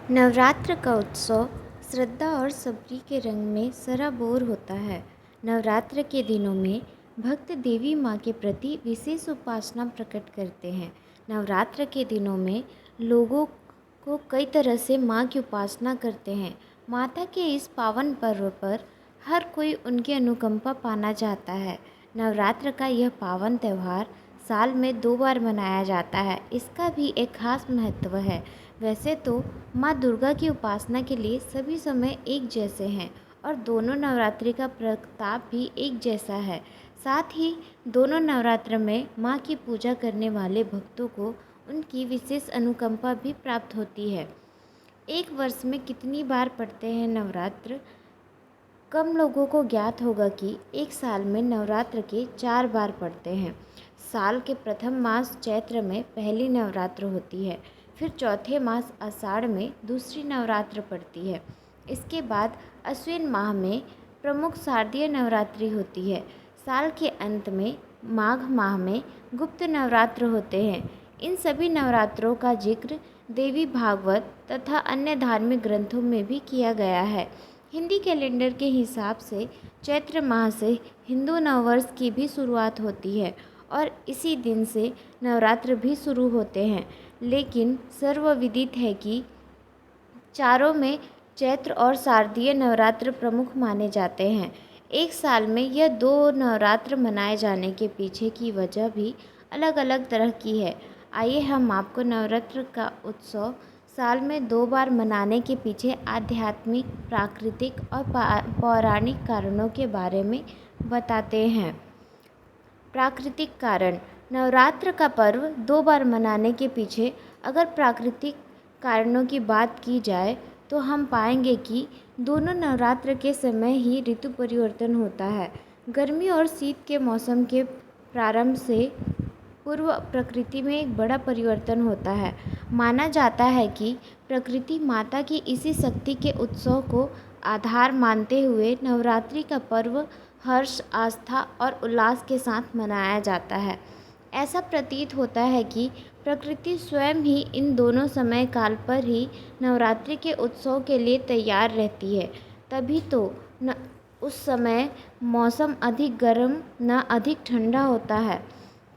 नवरात्र का उत्सव श्रद्धा और सब्री के रंग में सराबोर होता है। नवरात्र के दिनों में भक्त देवी माँ के प्रति विशेष उपासना प्रकट करते हैं। नवरात्र के दिनों में लोगों को कई तरह से माँ की उपासना करते हैं। माता के इस पावन पर्व पर हर कोई उनकी अनुकंपा पाना चाहता है। नवरात्र का यह पावन त्यौहार साल में 2 बार मनाया जाता है। इसका भी एक खास महत्व है। वैसे तो माँ दुर्गा की उपासना के लिए सभी समय एक जैसे हैं और दोनों नवरात्रि का प्रताप भी एक जैसा है। साथ ही दोनों नवरात्र में माँ की पूजा करने वाले भक्तों को उनकी विशेष अनुकंपा भी प्राप्त होती है। एक वर्ष में कितनी बार पड़ते हैं नवरात्र? कम लोगों को ज्ञात होगा कि एक साल में नवरात्र के 4 बार पड़ते हैं। साल के प्रथम मास चैत्र में पहली नवरात्र होती है, फिर चौथे मास आषाढ़ में दूसरी नवरात्र पड़ती है। इसके बाद अश्विन माह में प्रमुख शारदीय नवरात्रि होती है। साल के अंत में माघ माह में गुप्त नवरात्र होते हैं। इन सभी नवरात्रों का जिक्र देवी भागवत तथा अन्य धार्मिक ग्रंथों में भी किया गया है। हिंदी कैलेंडर के हिसाब से चैत्र माह से हिंदू नववर्ष की भी शुरुआत होती है और इसी दिन से नवरात्र भी शुरू होते हैं। लेकिन सर्वविदित है कि चारों में चैत्र और शारदीय नवरात्र प्रमुख माने जाते हैं। एक साल में यह 2 नवरात्र मनाए जाने के पीछे की वजह भी अलग अलग तरह की है। आइए हम आपको नवरात्र का उत्सव साल में 2 बार मनाने के पीछे आध्यात्मिक, प्राकृतिक और पौराणिक कारणों के बारे में बताते हैं। प्राकृतिक कारण। नवरात्र का पर्व 2 बार मनाने के पीछे अगर प्राकृतिक कारणों की बात की जाए तो हम पाएंगे कि दोनों नवरात्र के समय ही ऋतु परिवर्तन होता है। गर्मी और शीत के मौसम के प्रारंभ से पूर्व प्रकृति में एक बड़ा परिवर्तन होता है। माना जाता है कि प्रकृति माता की इसी शक्ति के उत्सव को आधार मानते हुए नवरात्रि का पर्व हर्ष, आस्था और उल्लास के साथ मनाया जाता है। ऐसा प्रतीत होता है कि प्रकृति स्वयं ही इन दोनों समय काल पर ही नवरात्रि के उत्सव के लिए तैयार रहती है। तभी तो उस समय मौसम अधिक गर्म न अधिक ठंडा होता है।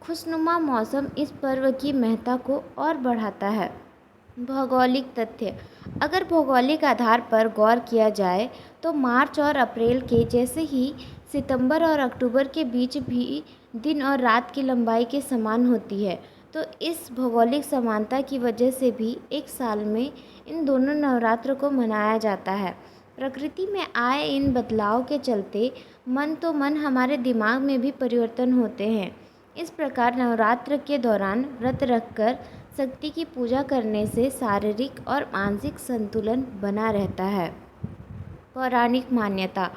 खुशनुमा मौसम इस पर्व की महत्ता को और बढ़ाता है। भौगोलिक तथ्य। अगर भौगोलिक आधार पर गौर किया जाए तो मार्च और अप्रैल के जैसे ही सितंबर और अक्टूबर के बीच भी दिन और रात की लंबाई के समान होती है। तो इस भौगोलिक समानता की वजह से भी एक साल में इन दोनों नवरात्र को मनाया जाता है। प्रकृति में आए इन बदलाव के चलते मन हमारे दिमाग में भी परिवर्तन होते हैं। इस प्रकार नवरात्र के दौरान व्रत रखकर शक्ति की पूजा करने से शारीरिक और मानसिक संतुलन बना रहता है। पौराणिक मान्यता।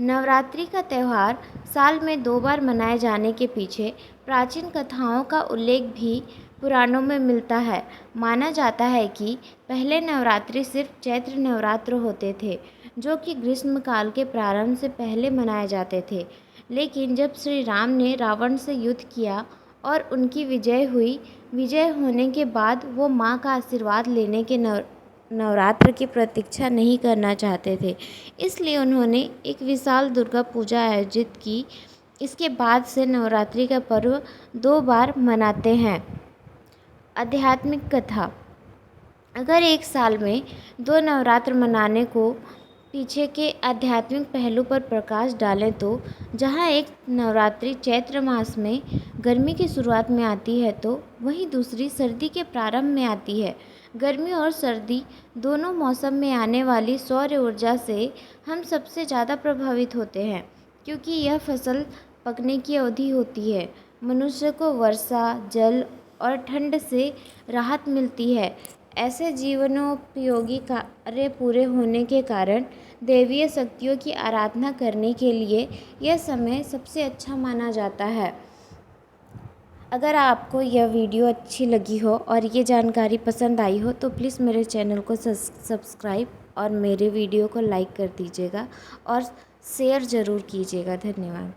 नवरात्रि का त्यौहार साल में 2 बार मनाए जाने के पीछे प्राचीन कथाओं का उल्लेख भी पुराणों में मिलता है। माना जाता है कि पहले नवरात्रि सिर्फ चैत्र नवरात्र होते थे, जो कि ग्रीष्म काल के प्रारंभ से पहले मनाए जाते थे। लेकिन जब श्री राम ने रावण से युद्ध किया और उनकी विजय हुई, विजय होने के बाद वो माँ का आशीर्वाद लेने के नवरात्र की प्रतीक्षा नहीं करना चाहते थे, इसलिए उन्होंने एक विशाल दुर्गा पूजा आयोजित की। इसके बाद से नवरात्रि का पर्व 2 बार मनाते हैं। आध्यात्मिक कथा। अगर एक साल में 2 नवरात्र मनाने को पीछे के आध्यात्मिक पहलू पर प्रकाश डालें तो जहाँ एक नवरात्रि चैत्र मास में गर्मी की शुरुआत में आती है तो वहीं दूसरी सर्दी के प्रारंभ में आती है। गर्मी और सर्दी दोनों मौसम में आने वाली सौर ऊर्जा से हम सबसे ज़्यादा प्रभावित होते हैं, क्योंकि यह फसल पकने की अवधि होती है। मनुष्य को वर्षा, जल और ठंड से राहत मिलती है। ऐसे जीवनोपयोगी कार्य पूरे होने के कारण दैवीय शक्तियों की आराधना करने के लिए यह समय सबसे अच्छा माना जाता है। अगर आपको यह वीडियो अच्छी लगी हो और ये जानकारी पसंद आई हो तो प्लीज़ मेरे चैनल को सब्सक्राइब और मेरे वीडियो को लाइक कर दीजिएगा और शेयर ज़रूर कीजिएगा। धन्यवाद।